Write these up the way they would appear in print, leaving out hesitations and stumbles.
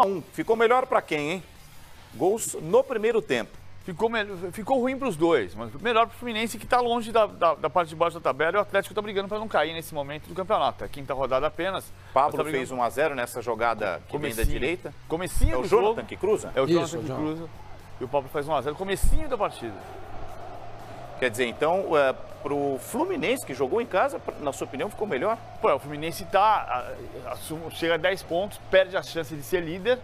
1. Ficou melhor para quem, hein? Gols no primeiro tempo. Ficou ruim para os dois, mas melhor para o Fluminense, que está longe da parte de baixo da tabela, e o Atlético está brigando para não cair nesse momento do campeonato. É a quinta rodada apenas. Pablo fez 1-0 nessa jogada que vem da direita. Comecinho é o do Jonathan jogo. que cruza? É o Jonathan que cruza. E o Pablo faz 1-0. Comecinho da partida. Quer dizer, então, para o Fluminense, que jogou em casa, na sua opinião, ficou melhor? Pô, o Fluminense chega a 10 pontos, perde a chance de ser líder.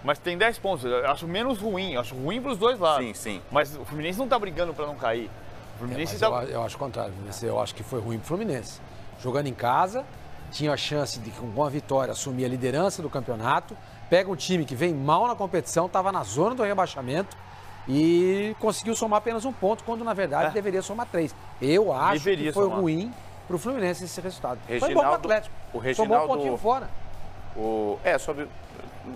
Mas tem 10 pontos, eu acho menos ruim, eu acho ruim para os dois lados. Sim, sim. Mas o Fluminense não está brigando para não cair. O Fluminense eu acho o contrário, eu acho que foi ruim para o Fluminense. Jogando em casa, tinha a chance de, com a vitória, assumir a liderança do campeonato, pega um time que vem mal na competição, estava na zona do rebaixamento e conseguiu somar apenas 1 ponto, quando na verdade deveria somar 3. Eu acho que foi ruim para o Fluminense esse resultado. Foi bom para o Atlético, somou um pontinho fora.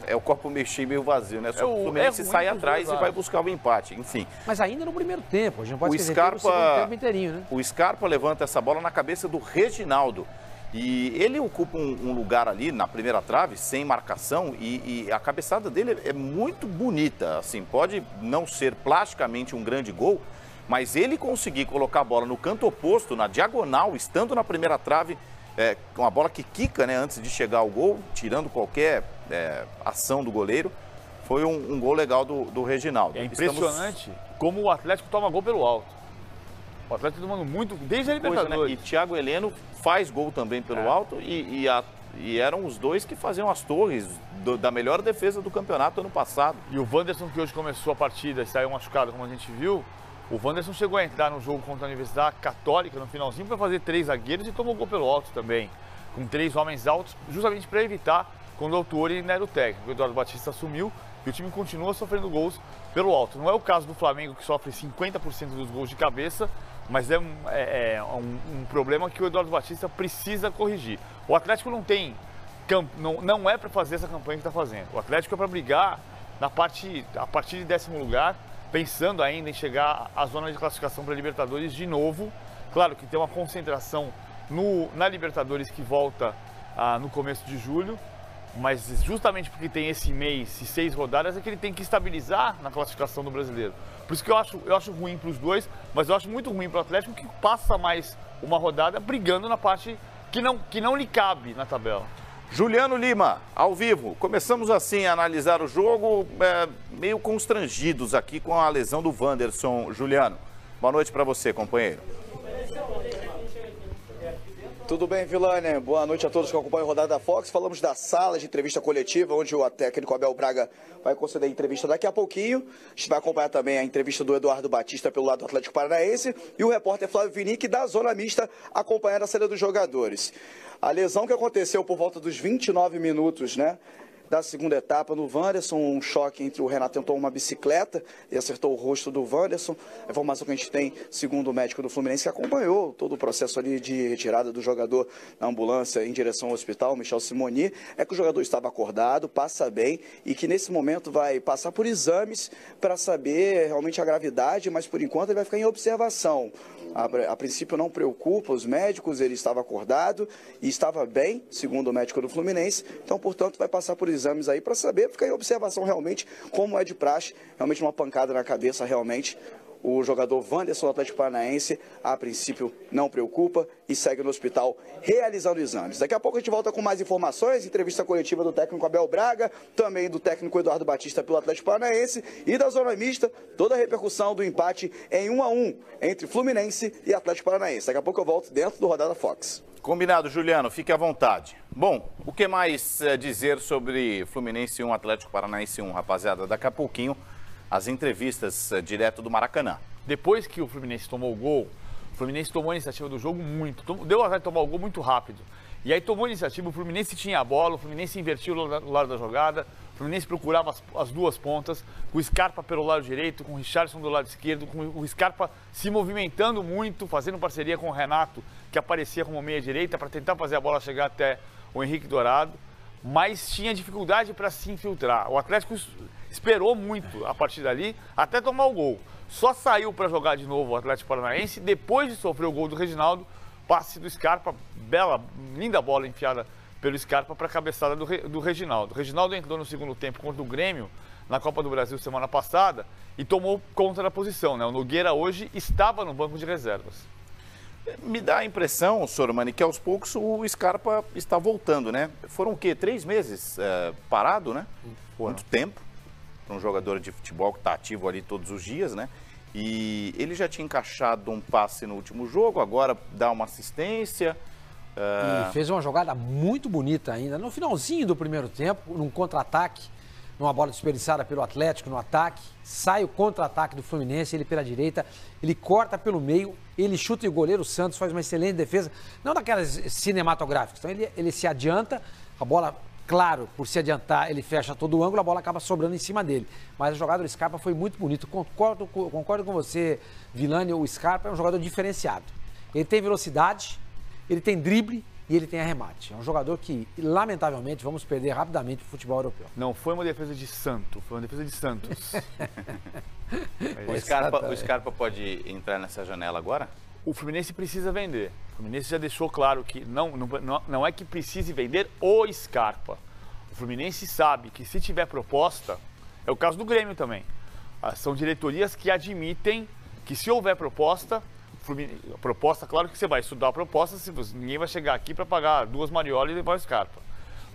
É o copo meio cheio, meio vazio, né? Só o Fluminense sai atrás e vai buscar o empate, enfim. Mas ainda no primeiro tempo, a gente não pode esquecer que no segundo tempo inteirinho, né? O Scarpa levanta essa bola na cabeça do Reginaldo. E ele ocupa um lugar ali na primeira trave, sem marcação, e a cabeçada dele é muito bonita. Assim, pode não ser plasticamente um grande gol, mas ele conseguir colocar a bola no canto oposto, na diagonal, estando na primeira trave, uma bola que quica, né, antes de chegar ao gol, tirando qualquer ação do goleiro, foi um gol legal do Reginaldo. É impressionante como o Atlético toma gol pelo alto. O Atlético tomando muito, desde a Libertadores. Né? E Thiago Heleno faz gol também pelo alto e eram os dois que faziam as torres da melhor defesa do campeonato ano passado. E o Wanderson, que hoje começou a partida e saiu machucado, como a gente viu, o Wanderson chegou a entrar no jogo contra a Universidade Católica no finalzinho para fazer 3 zagueiros e tomou gol pelo alto também, com 3 homens altos, justamente para evitar quando o Autuori ainda era o técnico. O Eduardo Batista assumiu e o time continua sofrendo gols pelo alto. Não é o caso do Flamengo, que sofre 50% dos gols de cabeça, mas é um problema que o Eduardo Batista precisa corrigir. O Atlético não tem não é para fazer essa campanha que está fazendo. O Atlético é para brigar a partir de 10º lugar, pensando ainda em chegar à zona de classificação para a Libertadores de novo. Claro que tem uma concentração na Libertadores que volta no começo de julho, mas justamente porque tem esse mês e 6 rodadas é que ele tem que estabilizar na classificação do Brasileiro. Por isso que eu acho ruim para os dois, mas eu acho muito ruim para o Atlético, que passa mais uma rodada brigando na parte que não lhe cabe na tabela. Juliano Lima, ao vivo. Começamos assim a analisar o jogo, meio constrangidos aqui com a lesão do Wanderson. Juliano, boa noite para você, companheiro. Tudo bem, Vilânia? Boa noite a todos que acompanham a rodada da Fox. Falamos da sala de entrevista coletiva, onde o técnico Abel Braga vai conceder a entrevista daqui a pouquinho. A gente vai acompanhar também a entrevista do Eduardo Batista pelo lado do Atlético Paranaense e o repórter Flávio Vinick da Zona Mista acompanhando a saída dos jogadores. A lesão que aconteceu por volta dos 29 minutos, né, da segunda etapa no Wanderson, um choque entre o Renato tentou uma bicicleta e acertou o rosto do Wanderson. A informação que a gente tem, segundo o médico do Fluminense, que acompanhou todo o processo ali de retirada do jogador na ambulância em direção ao hospital, Michel Simoni, é que o jogador estava acordado, passa bem e que nesse momento vai passar por exames para saber realmente a gravidade, mas por enquanto ele vai ficar em observação. A princípio não preocupa os médicos, ele estava acordado e estava bem, segundo o médico do Fluminense, então, portanto, vai passar por exames aí para saber, ficar em observação realmente como é de praxe, realmente uma pancada na cabeça, realmente. O jogador Wanderson do Atlético Paranaense, a princípio, não preocupa e segue no hospital realizando exames. Daqui a pouco a gente volta com mais informações, entrevista coletiva do técnico Abel Braga, também do técnico Eduardo Batista pelo Atlético Paranaense e da Zona Mista, toda a repercussão do empate em 1-1 entre Fluminense e Atlético Paranaense. Daqui a pouco eu volto dentro do Rodada Fox. Combinado, Juliano, fique à vontade. Bom, o que mais dizer sobre Fluminense 1, Atlético Paranaense 1, rapaziada? Daqui a pouquinho as entrevistas direto do Maracanã. Depois que o Fluminense tomou o gol, o Fluminense tomou a iniciativa do jogo deu a vontade de tomar o gol muito rápido. E aí tomou a iniciativa, o Fluminense tinha a bola, o Fluminense invertiu o lado da jogada, o Fluminense procurava as duas pontas, com o Scarpa pelo lado direito, com o Richarlison do lado esquerdo, com o Scarpa se movimentando muito, fazendo parceria com o Renato, que aparecia como meia direita, para tentar fazer a bola chegar até o Henrique Dourado, mas tinha dificuldade para se infiltrar. O Atlético esperou muito a partir dali, até tomar o gol. Só saiu para jogar de novo o Atlético Paranaense depois de sofrer o gol do Reginaldo, passe do Scarpa, bela, linda bola enfiada pelo Scarpa para a cabeçada do Reginaldo. O Reginaldo entrou no segundo tempo contra o Grêmio na Copa do Brasil semana passada e tomou conta da posição, né? O Nogueira hoje estava no banco de reservas. Me dá a impressão, Sormani, que aos poucos o Scarpa está voltando, né? Foram o quê? 3 meses parado, né? Muito tempo para um jogador de futebol que está ativo ali todos os dias, né? E ele já tinha encaixado um passe no último jogo, agora dá uma assistência. E fez uma jogada muito bonita ainda. No finalzinho do primeiro tempo, num contra-ataque, numa bola desperdiçada pelo Atlético no ataque, sai o contra-ataque do Fluminense, ele pela direita, ele corta pelo meio, ele chuta e o goleiro Santos faz uma excelente defesa, não daquelas cinematográficas. Então ele se adianta, a bola, claro, por se adiantar, ele fecha todo o ângulo, a bola acaba sobrando em cima dele. Mas a jogada do Scarpa foi muito bonita. Concordo com você, Villani, o Scarpa é um jogador diferenciado. Ele tem velocidade, ele tem drible e ele tem arremate. É um jogador que, lamentavelmente, vamos perder rapidamente o futebol europeu. Não foi uma defesa de santo, foi uma defesa de Santos. O Scarpa pode entrar nessa janela agora? O Fluminense precisa vender. O Fluminense já deixou claro que não é que precise vender o Scarpa. O Fluminense sabe que se tiver proposta, é o caso do Grêmio também. São diretorias que admitem que se houver proposta, claro que você vai estudar a proposta, ninguém vai chegar aqui para pagar 2 mariolas e levar o Scarpa.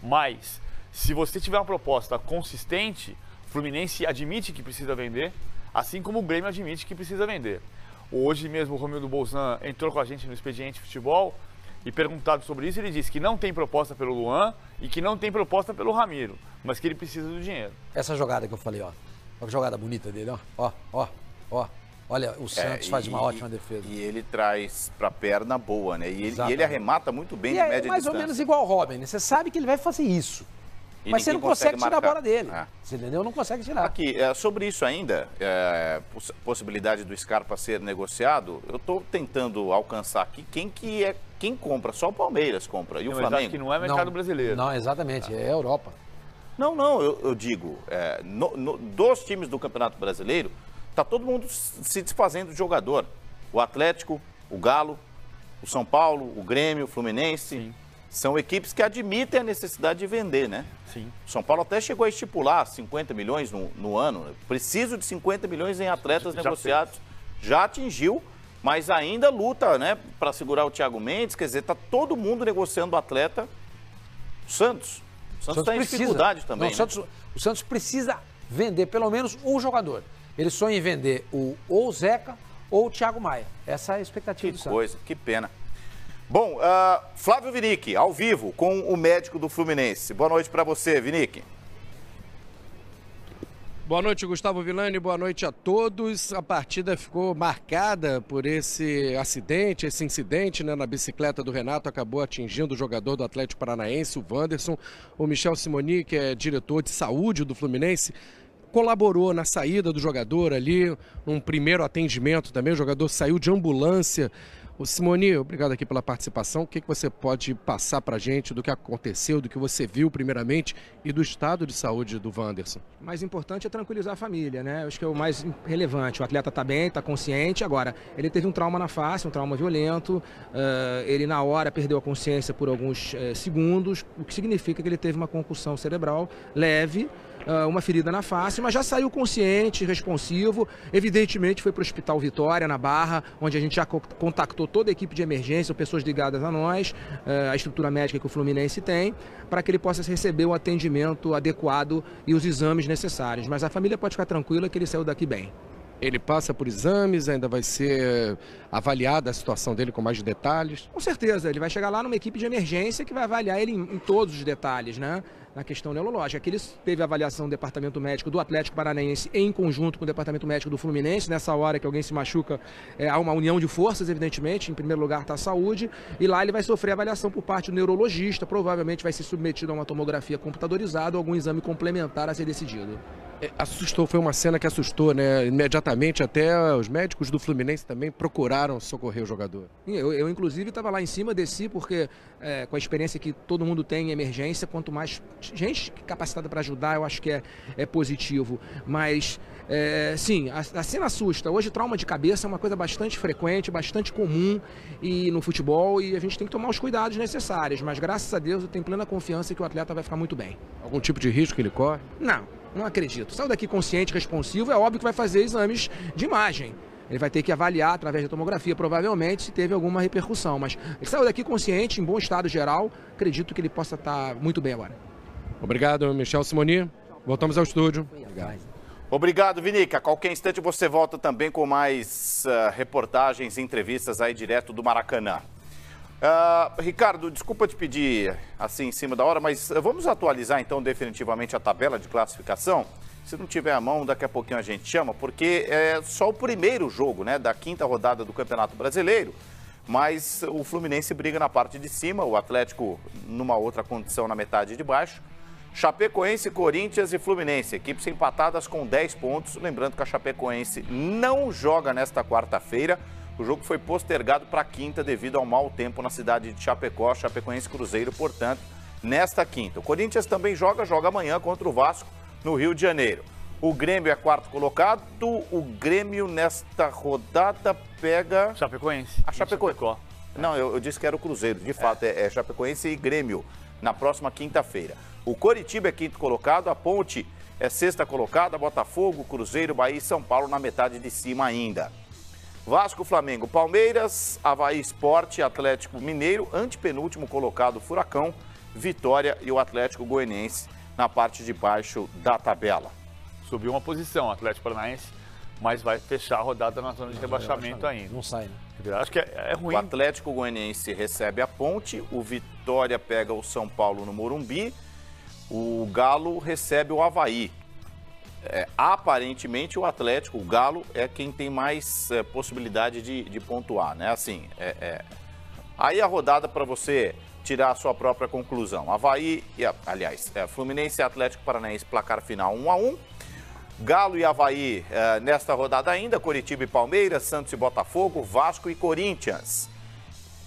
Mas, se você tiver uma proposta consistente, o Fluminense admite que precisa vender, assim como o Grêmio admite que precisa vender. Hoje mesmo o Romildo Bolzan entrou com a gente no Expediente Futebol e perguntado sobre isso, ele disse que não tem proposta pelo Luan e que não tem proposta pelo Ramiro, mas que ele precisa do dinheiro. Essa jogada que eu falei, ó. Olha a jogada bonita dele, ó. Olha, o Santos faz uma ótima defesa. E ele traz pra perna boa, né? E ele arremata muito bem de média distância. É mais ou menos igual o Robin, né? Você sabe que ele vai fazer isso. Mas você não consegue tirar a bola dele. Você entendeu? Não consegue tirar. Aqui, sobre isso ainda, possibilidade do Scarpa ser negociado, eu estou tentando alcançar aqui quem compra. Só o Palmeiras compra. E o Flamengo. Acho que não é mercado brasileiro. Não, exatamente. É Europa. Não, eu digo, dos times do Campeonato Brasileiro, está todo mundo se desfazendo de jogador. O Atlético, o Galo, o São Paulo, o Grêmio, o Fluminense. Sim. São equipes que admitem a necessidade de vender, né? Sim. O São Paulo até chegou a estipular 50 milhões no ano. Preciso de 50 milhões em atletas negociados. Já atingiu, mas ainda luta, né? Para segurar o Thiago Mendes. Quer dizer, está todo mundo negociando o atleta. O Santos está em dificuldade também. Não, né? O Santos precisa vender pelo menos um jogador. Ele sonha em vender ou o Zeca ou o Thiago Maia. Essa é a expectativa do Santos. Que coisa, que pena. Bom, Flávio Vinick, ao vivo, com o médico do Fluminense. Boa noite para você, Vinick. Boa noite, Gustavo Villani. Boa noite a todos. A partida ficou marcada por esse incidente, né, na bicicleta do Renato. Acabou atingindo o jogador do Atlético Paranaense, o Wanderson. O Michel Simoni, que é diretor de saúde do Fluminense, colaborou na saída do jogador ali, num primeiro atendimento também. O jogador saiu de ambulância. O Simoni, obrigado aqui pela participação. O que você pode passar para a gente do que aconteceu, do que você viu primeiramente e do estado de saúde do Wanderson? O mais importante é tranquilizar a família, né? Eu acho que é o mais relevante. O atleta está bem, está consciente. Agora, ele teve um trauma na face, um trauma violento. Ele na hora perdeu a consciência por alguns segundos, o que significa que ele teve uma concussão cerebral leve, uma ferida na face, mas já saiu consciente, responsivo. Evidentemente foi para o Hospital Vitória, na Barra, onde a gente já contactou toda a equipe de emergência, pessoas ligadas a nós, a estrutura médica que o Fluminense tem, para que ele possa receber o atendimento adequado e os exames necessários. Mas a família pode ficar tranquila que ele saiu daqui bem. Ele passa por exames, ainda vai ser avaliada a situação dele com mais detalhes? Com certeza, ele vai chegar lá numa equipe de emergência que vai avaliar ele em todos os detalhes, né? Na questão neurológica. Aqui ele teve a avaliação do departamento médico do Atlético Paranaense em conjunto com o departamento médico do Fluminense. Nessa hora que alguém se machuca, há uma união de forças, evidentemente. Em primeiro lugar está a saúde. E lá ele vai sofrer avaliação por parte do neurologista. Provavelmente vai ser submetido a uma tomografia computadorizada ou algum exame complementar a ser decidido. Assustou, foi uma cena que assustou, né? Imediatamente até os médicos do Fluminense também procuraram socorrer o jogador. Eu inclusive, estava lá em cima, desci, porque com a experiência que todo mundo tem em emergência, quanto mais gente capacitada para ajudar, eu acho que é positivo. Mas, sim, a cena assusta. Hoje, trauma de cabeça é uma coisa bastante frequente, bastante comum no futebol, e a gente tem que tomar os cuidados necessários. Mas, graças a Deus, eu tenho plena confiança que o atleta vai ficar muito bem. Algum tipo de risco que ele corre? Não acredito. Saiu daqui consciente, responsivo, é óbvio que vai fazer exames de imagem. Ele vai ter que avaliar através da tomografia, provavelmente, se teve alguma repercussão. Mas ele saiu daqui consciente, em bom estado geral, acredito que ele possa estar muito bem agora. Obrigado, Michel Simoni. Voltamos ao estúdio. Obrigado, Vinica. A qualquer instante você volta também com mais reportagens e entrevistas aí direto do Maracanã. Ricardo, desculpa te pedir assim em cima da hora, mas vamos atualizar então definitivamente a tabela de classificação. Se não tiver à mão, daqui a pouquinho a gente chama, porque é só o primeiro jogo, né, da quinta rodada do Campeonato Brasileiro, mas o Fluminense briga na parte de cima, o Atlético numa outra condição na metade de baixo. Chapecoense, Corinthians e Fluminense, equipes empatadas com 10 pontos. Lembrando que a Chapecoense não joga nesta quarta-feira. O jogo foi postergado para quinta devido ao mau tempo na cidade de Chapecó. Chapecoense Cruzeiro, portanto, nesta quinta. O Corinthians também joga amanhã contra o Vasco no Rio de Janeiro. O Grêmio é quarto colocado. O Grêmio nesta rodada pega... Chapecoense. A Chapecoense. Não, eu disse que era o Cruzeiro. De fato, é Chapecoense e Grêmio na próxima quinta-feira. O Coritiba é quinto colocado. A Ponte é sexta colocada. Botafogo, Cruzeiro, Bahia e São Paulo na metade de cima ainda. Vasco, Flamengo, Palmeiras, Avaí, Sport, Atlético Mineiro, antepenúltimo colocado Furacão, Vitória e o Atlético Goianiense na parte de baixo da tabela. Subiu uma posição, o Atlético Paranaense, mas vai fechar a rodada na zona de rebaixamento ainda. Não sai, né? Acho que é ruim. O Atlético Goianiense recebe a Ponte, o Vitória pega o São Paulo no Morumbi, o Galo recebe o Avaí. Aparentemente o Atlético, o Galo, é quem tem mais possibilidade de pontuar, né? Assim, aí a rodada para você tirar a sua própria conclusão. Avaí, Fluminense e Atlético Paranaense, placar final 1-1. Galo e Avaí nesta rodada ainda, Coritiba e Palmeiras, Santos e Botafogo, Vasco e Corinthians.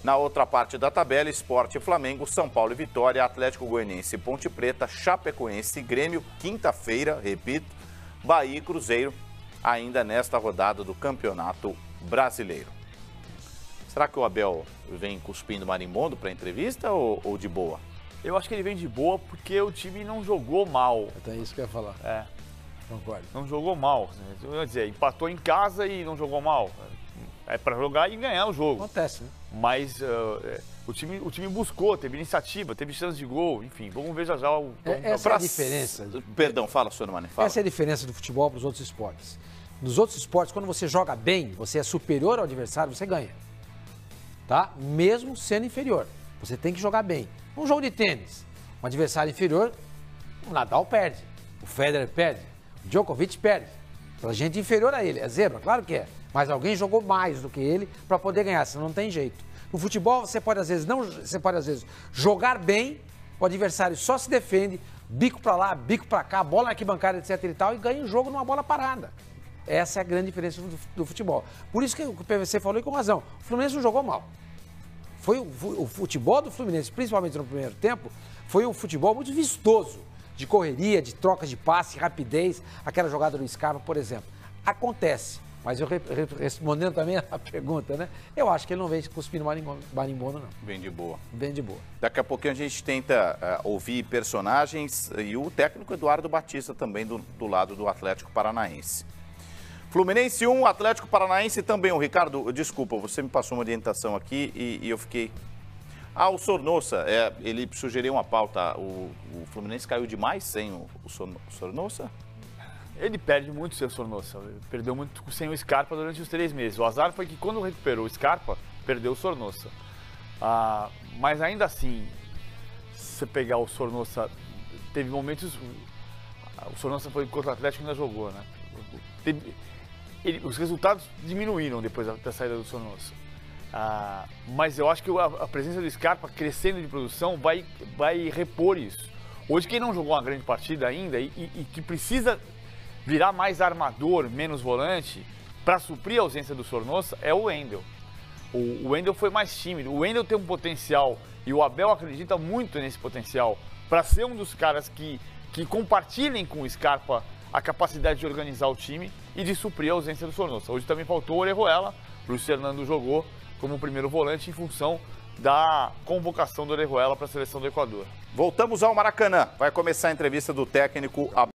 Na outra parte da tabela, Sport e Flamengo, São Paulo e Vitória, Atlético Goianiense e Ponte Preta, Chapecoense e Grêmio, quinta-feira, repito, Bahia e Cruzeiro, ainda nesta rodada do Campeonato Brasileiro. Será que o Abel vem cuspindo marimbondo para a entrevista ou de boa? Eu acho que ele vem de boa porque o time não jogou mal. Então é isso que eu ia falar. Concordo. Não jogou mal. Quer dizer, empatou em casa e não jogou mal. É para jogar e ganhar o jogo. Acontece, né? Mas o time buscou, teve iniciativa, teve chance de gol, enfim, vamos ver já o... Essa é a diferença. Perdão, fala, senhor Mane, fala. Essa é a diferença do futebol para os outros esportes. Nos outros esportes, quando você joga bem, você é superior ao adversário, você ganha. Tá? Mesmo sendo inferior. Você tem que jogar bem. Um jogo de tênis, um adversário inferior, o Nadal perde, o Federer perde, o Djokovic perde. Pela gente inferior a ele, é zebra, claro que é. Mas alguém jogou mais do que ele para poder ganhar, senão não tem jeito. No futebol, você pode às vezes jogar bem, o adversário só se defende, bico para lá, bico para cá, bola na arquibancada, etc e tal, e ganha o jogo numa bola parada. Essa é a grande diferença do futebol. Por isso que o PVC falou e com razão. O Fluminense não jogou mal. Foi o futebol do Fluminense, principalmente no primeiro tempo, foi um futebol muito vistoso, de correria, de troca de passe, rapidez, aquela jogada do Scarpa, por exemplo. Acontece. Mas eu respondendo também a pergunta, né? Eu acho que ele não vem cuspindo marimbondo, não. Bem de boa. Bem de boa. Daqui a pouquinho a gente tenta ouvir personagens e o técnico Eduardo Batista também do lado do Atlético Paranaense. Fluminense 1, Atlético Paranaense também. O Ricardo, desculpa, você me passou uma orientação aqui e eu fiquei... o Sornosa, ele sugeriu uma pauta. O Fluminense caiu demais sem o Sornosa? Ele perde muito sem o Sornosa, perdeu muito sem o Scarpa durante os 3 meses. O azar foi que quando recuperou o Scarpa, perdeu o Sornosa. Mas ainda assim, se você pegar o Sornosa, teve momentos... O Sornosa foi contra o Atlético e ainda jogou, né? Os resultados diminuíram depois da saída do Sornosa. Mas eu acho que a presença do Scarpa crescendo de produção vai repor isso. Hoje quem não jogou uma grande partida ainda e que precisa virar mais armador, menos volante, para suprir a ausência do Sornosa, é o Wendel. O Wendel foi mais tímido. O Wendel tem um potencial, e o Abel acredita muito nesse potencial, para ser um dos caras que compartilhem com o Scarpa a capacidade de organizar o time e de suprir a ausência do Sornosa. Hoje também faltou o Orejuela, o Luiz Fernando jogou como primeiro volante em função da convocação do Orejuela para a seleção do Equador. Voltamos ao Maracanã. Vai começar a entrevista do técnico